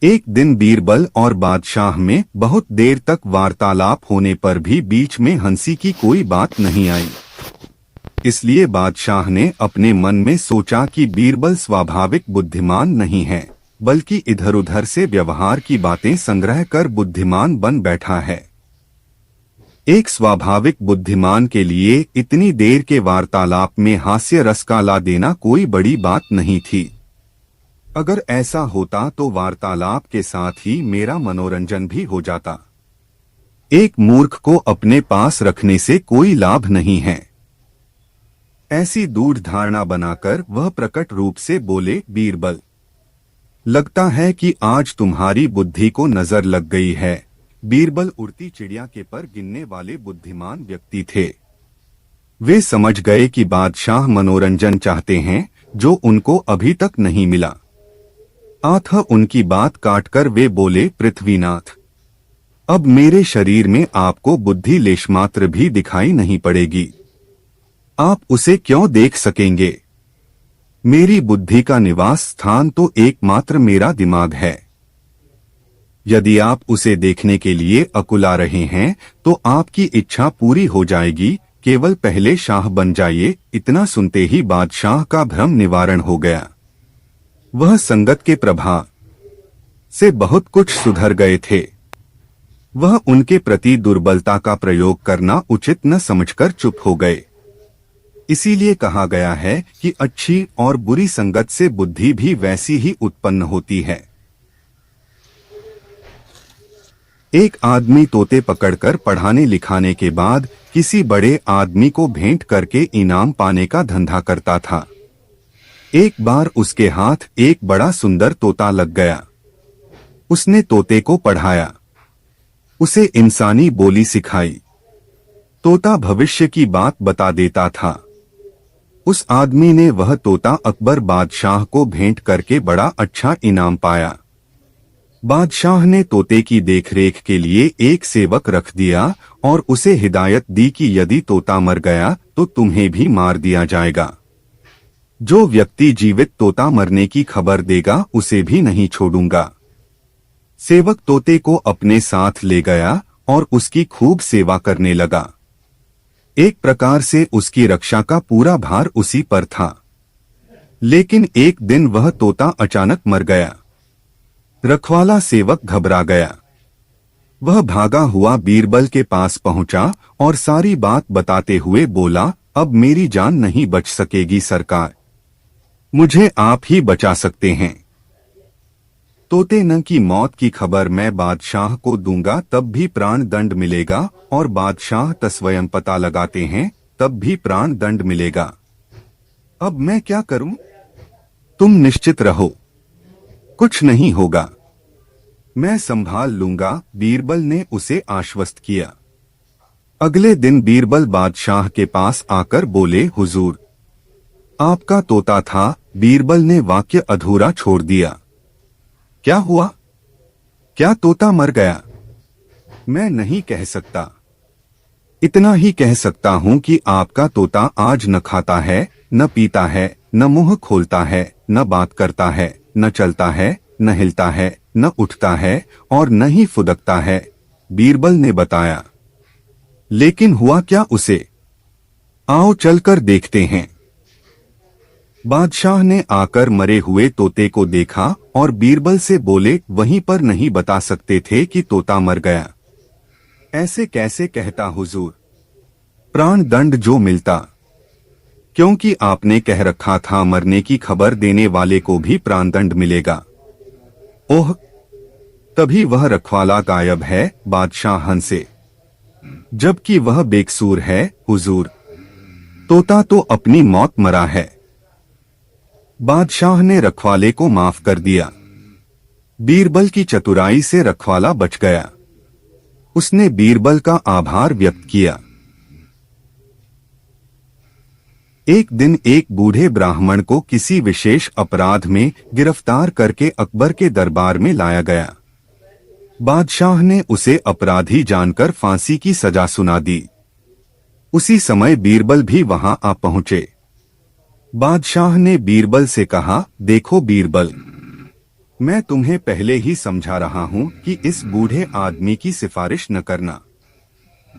एक दिन बीरबल और बादशाह में बहुत देर तक वार्तालाप होने पर भी बीच में हंसी की कोई बात नहीं आई। इसलिए बादशाह ने अपने मन में सोचा कि बीरबल स्वाभाविक बुद्धिमान नहीं है, बल्कि इधर-उधर से व्यवहार की बातें संग्रह कर बुद्धिमान बन बैठा है। एक स्वाभाविक बुद्धिमान के लिए इतनी देर के वार्तालाप में हास्य रस का ला देना कोई बड़ी बात नहीं थी। अगर ऐसा होता तो वार्तालाप के साथ ही मेरा मनोरंजन भी हो जाता। एक मूर्ख को अपने पास रखने से कोई लाभ नहीं है। ऐसी दूढ़ धारणा बनाकर वह प्रकट रूप से बोले, बीरबल, लगता है कि आज तुम्हारी बुद्धि को नजर लग गई है। बीरबल उड़ती चिड़िया के पर गिनने वाले बुद्धिमान व्यक्ति थे। वे समझ गए कि बादशाह मनोरंजन चाहते हैं जो उनको अभी तक नहीं मिला। अतः उनकी बात काटकर वे बोले, पृथ्वीनाथ, अब मेरे शरीर में आपको बुद्धि लेशमात्र भी दिखाई नहीं पड़ेगी। आप उसे क्यों देख सकेंगे? मेरी बुद्धि का निवास स्थान तो एकमात्र मेरा दिमाग है। यदि आप उसे देखने के लिए अकुला रहे हैं तो आपकी इच्छा पूरी हो जाएगी। केवल पहले शाह बन जाइए। इतना सुनते ही बादशाह का भ्रम निवारण हो गया। वह संगत के प्रभाव से बहुत कुछ सुधर गए थे। वह उनके प्रति दुर्बलता का प्रयोग करना उचित न समझकर चुप हो गए। इसीलिए कहा गया है कि अच्छी और बुरी संगत से बुद्धि भी वैसी ही उत्पन्न होती है। एक आदमी तोते पकड़कर पढ़ाने लिखाने के बाद किसी बड़े आदमी को भेंट करके इनाम पाने का धंधा करता था। एक बार उसके हाथ एक बड़ा सुंदर तोता लग गया। उसने तोते को पढ़ाया, उसे इंसानी बोली सिखाई। तोता भविष्य की बात बता देता था। उस आदमी ने वह तोता अकबर बादशाह को भेंट करके बड़ा अच्छा इनाम पाया। बादशाह ने तोते की देखरेख के लिए एक सेवक रख दिया और उसे हिदायत दी कि यदि तोता मर गया तो तुम्हें भी मार दिया जाएगा। जो व्यक्ति जीवित तोता मरने की खबर देगा उसे भी नहीं छोड़ूंगा। सेवक तोते को अपने साथ ले गया और उसकी खूब सेवा करने लगा। एक प्रकार से उसकी रक्षा का पूरा भार उसी पर था। लेकिन एक दिन वह तोता अचानक मर गया। रखवाला सेवक घबरा गया। वह भागा हुआ बीरबल के पास पहुंचा और सारी बात बताते हुए बोला, अब मेरी जान नहीं बच सकेगी सरकार, मुझे आप ही बचा सकते हैं। तोते न की मौत की खबर मैं बादशाह को दूंगा तब भी प्राण दंड मिलेगा, और बादशाह स्वयं पता लगाते हैं तब भी प्राण दंड मिलेगा। अब मैं क्या करूं? तुम निश्चित रहो, कुछ नहीं होगा, मैं संभाल लूंगा। बीरबल ने उसे आश्वस्त किया। अगले दिन बीरबल बादशाह के पास आकर बोले, हुजूर, आपका तोता था। बीरबल ने वाक्य अधूरा छोड़ दिया। क्या हुआ? क्या तोता मर गया? मैं नहीं कह सकता। इतना ही कह सकता हूं कि आपका तोता आज न खाता है, न पीता है, न मुंह खोलता है, न बात करता है, न चलता है, न हिलता है, न उठता है और न ही फुदकता है। बीरबल ने बताया। लेकिन हुआ क्या उसे? आओ चलकर देखते हैं। बादशाह ने आकर मरे हुए तोते को देखा और बीरबल से बोले, वहीं पर नहीं बता सकते थे कि तोता मर गया? ऐसे कैसे कहता हुजूर? प्राण दंड जो मिलता, क्योंकि आपने कह रखा था मरने की खबर देने वाले को भी प्राण दंड मिलेगा। ओह, तभी वह रखवाला गायब है। बादशाह हंसे, जबकि वह बेकसूर है। हुजूर, तोता तो अपनी मौत मरा है। बादशाह ने रखवाले को माफ कर दिया। बीरबल की चतुराई से रखवाला बच गया। उसने बीरबल का आभार व्यक्त किया। एक दिन एक बूढ़े ब्राह्मण को किसी विशेष अपराध में गिरफ्तार करके अकबर के दरबार में लाया गया। बादशाह ने उसे अपराधी जानकर फांसी की सजा सुना दी। उसी समय बीरबल भी वहां आ पहुंचे। बादशाह ने बीरबल से कहा, देखो बीरबल, मैं तुम्हें पहले ही समझा रहा हूँ कि इस बूढ़े आदमी की सिफारिश न करना।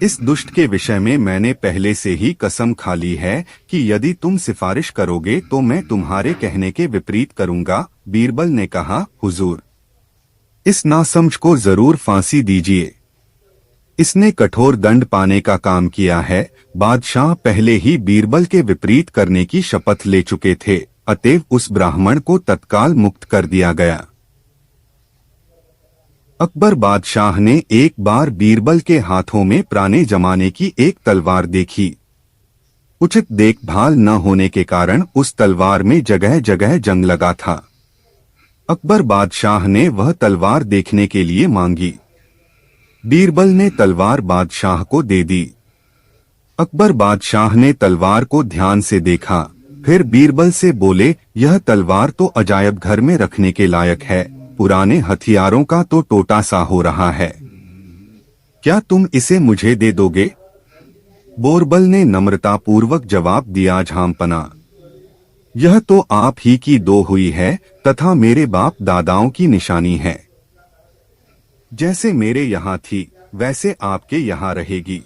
इस दुष्ट के विषय में मैंने पहले से ही कसम खा ली है कि यदि तुम सिफारिश करोगे तो मैं तुम्हारे कहने के विपरीत करूंगा। बीरबल ने कहा, हुजूर, इस नासमझ को जरूर फांसी दीजिए। इसने कठोर दंड पाने का काम किया है। बादशाह पहले ही बीरबल के विपरीत करने की शपथ ले चुके थे, अतएव उस ब्राह्मण को तत्काल मुक्त कर दिया गया। अकबर बादशाह ने एक बार बीरबल के हाथों में पुराने जमाने की एक तलवार देखी। उचित देखभाल न होने के कारण उस तलवार में जगह जगह जंग लगा था। अकबर बादशाह ने वह तलवार देखने के लिए मांगी। बीरबल ने तलवार बादशाह को दे दी। अकबर बादशाह ने तलवार को ध्यान से देखा, फिर बीरबल से बोले, यह तलवार तो अजायब घर में रखने के लायक है, पुराने हथियारों का तो टोटा सा हो रहा है। क्या तुम इसे मुझे दे दोगे? बीरबल ने नम्रतापूर्वक जवाब दिया, झामपना, यह तो आप ही की दो हुई है तथा मेरे बाप दादाओं की निशानी है। जैसे मेरे यहाँ थी वैसे आपके यहाँ रहेगी।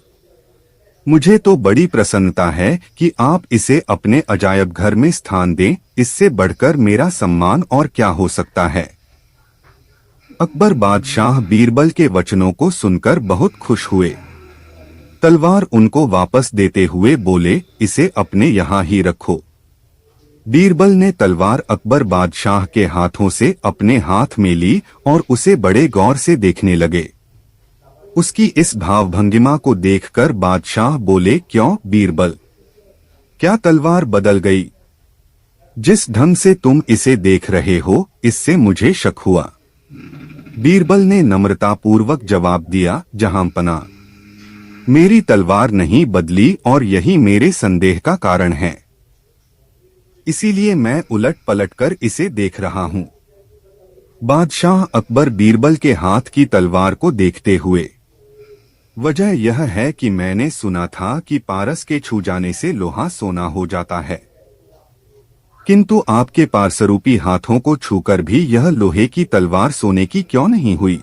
मुझे तो बड़ी प्रसन्नता है कि आप इसे अपने अजायब घर में स्थान दें। इससे बढ़कर मेरा सम्मान और क्या हो सकता है। अकबर बादशाह बीरबल के वचनों को सुनकर बहुत खुश हुए। तलवार उनको वापस देते हुए बोले, इसे अपने यहाँ ही रखो। बीरबल ने तलवार अकबर बादशाह के हाथों से अपने हाथ में ली और उसे बड़े गौर से देखने लगे। उसकी इस भावभंगिमा को देखकर बादशाह बोले, क्यों बीरबल, क्या तलवार बदल गई? जिस ढंग से तुम इसे देख रहे हो इससे मुझे शक हुआ। बीरबल ने नम्रतापूर्वक जवाब दिया, जहांपना, मेरी तलवार नहीं बदली और यही मेरे संदेह का कारण है। इसीलिए मैं उलट पलट कर इसे देख रहा हूँ। बादशाह अकबर बीरबल के हाथ की तलवार को देखते हुए, वजह यह है कि मैंने सुना था कि पारस के छू जाने से लोहा सोना हो जाता है, किंतु आपके पारसरूपी हाथों को छूकर भी यह लोहे की तलवार सोने की क्यों नहीं हुई।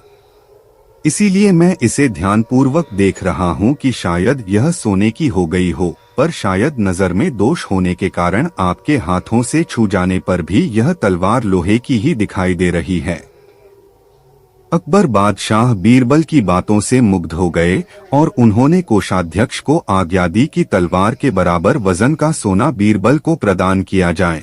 इसीलिए मैं इसे ध्यानपूर्वक देख रहा हूँ कि शायद यह सोने की हो गई हो, पर शायद नजर में दोष होने के कारण आपके हाथों से छू जाने पर भी यह तलवार लोहे की ही दिखाई दे रही है। अकबर बादशाह बीरबल की बातों से मुग्ध हो गए और उन्होंने कोषाध्यक्ष को आज्ञा दी कि तलवार के बराबर वजन का सोना बीरबल को प्रदान किया जाए।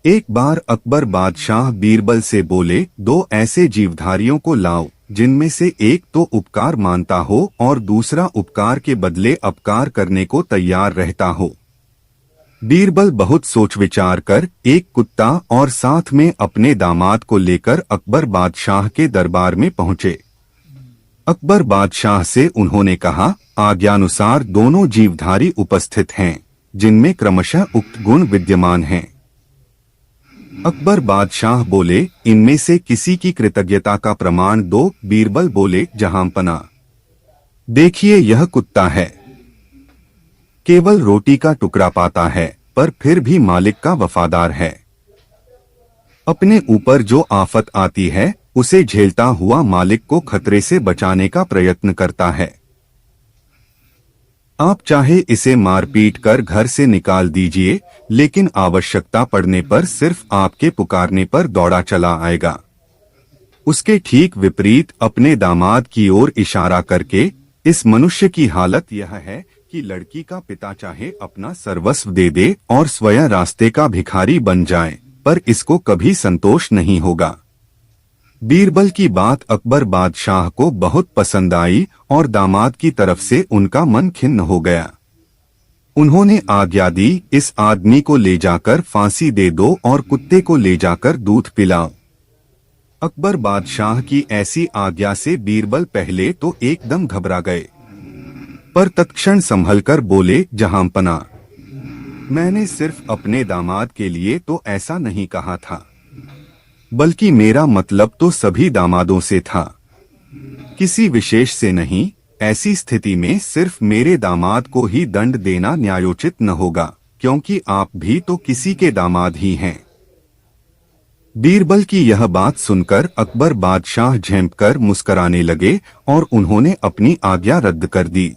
एक बार अकबर बादशाह बीरबल से बोले, दो ऐसे जीवधारियों को लाओ जिनमें से एक तो उपकार मानता हो और दूसरा उपकार के बदले अपकार करने को तैयार रहता हो। बीरबल बहुत सोच विचार कर एक कुत्ता और साथ में अपने दामाद को लेकर अकबर बादशाह के दरबार में पहुंचे। अकबर बादशाह से उन्होंने कहा, आज्ञानुसार दोनों जीवधारी उपस्थित हैं, जिनमें क्रमशः उक्त गुण विद्यमान हैं। अकबर बादशाह बोले, इनमें से किसी की कृतज्ञता का प्रमाण दो। बीरबल बोले, जहांपना, देखिए यह कुत्ता है, केवल रोटी का टुकड़ा पाता है पर फिर भी मालिक का वफादार है। अपने ऊपर जो आफत आती है उसे झेलता हुआ मालिक को खतरे से बचाने का प्रयत्न करता है। आप चाहे इसे मारपीट कर घर से निकाल दीजिए, लेकिन आवश्यकता पड़ने पर सिर्फ आपके पुकारने पर दौड़ा चला आएगा। उसके ठीक विपरीत अपने दामाद की ओर इशारा करके, इस मनुष्य की हालत यह है कि लड़की का पिता चाहे अपना सर्वस्व दे दे और स्वयं रास्ते का भिखारी बन जाए, पर इसको कभी संतोष नहीं होगा। बीरबल की बात अकबर बादशाह को बहुत पसंद आई और दामाद की तरफ से उनका मन खिन्न हो गया। उन्होंने आज्ञा दी, इस आदमी को ले जाकर फांसी दे दो और कुत्ते को ले जाकर दूध पिलाओ। अकबर बादशाह की ऐसी आज्ञा से बीरबल पहले तो एकदम घबरा गए, पर तत्क्षण संभलकर बोले, जहांपना, मैंने सिर्फ अपने दामाद के लिए तो ऐसा नहीं कहा था, बल्कि मेरा मतलब तो सभी दामादों से था, किसी विशेष से नहीं। ऐसी स्थिति में सिर्फ मेरे दामाद को ही दंड देना न्यायोचित न होगा, क्योंकि आप भी तो किसी के दामाद ही हैं। बीरबल की यह बात सुनकर अकबर बादशाह झेंप कर मुस्कराने लगे और उन्होंने अपनी आज्ञा रद्द कर दी।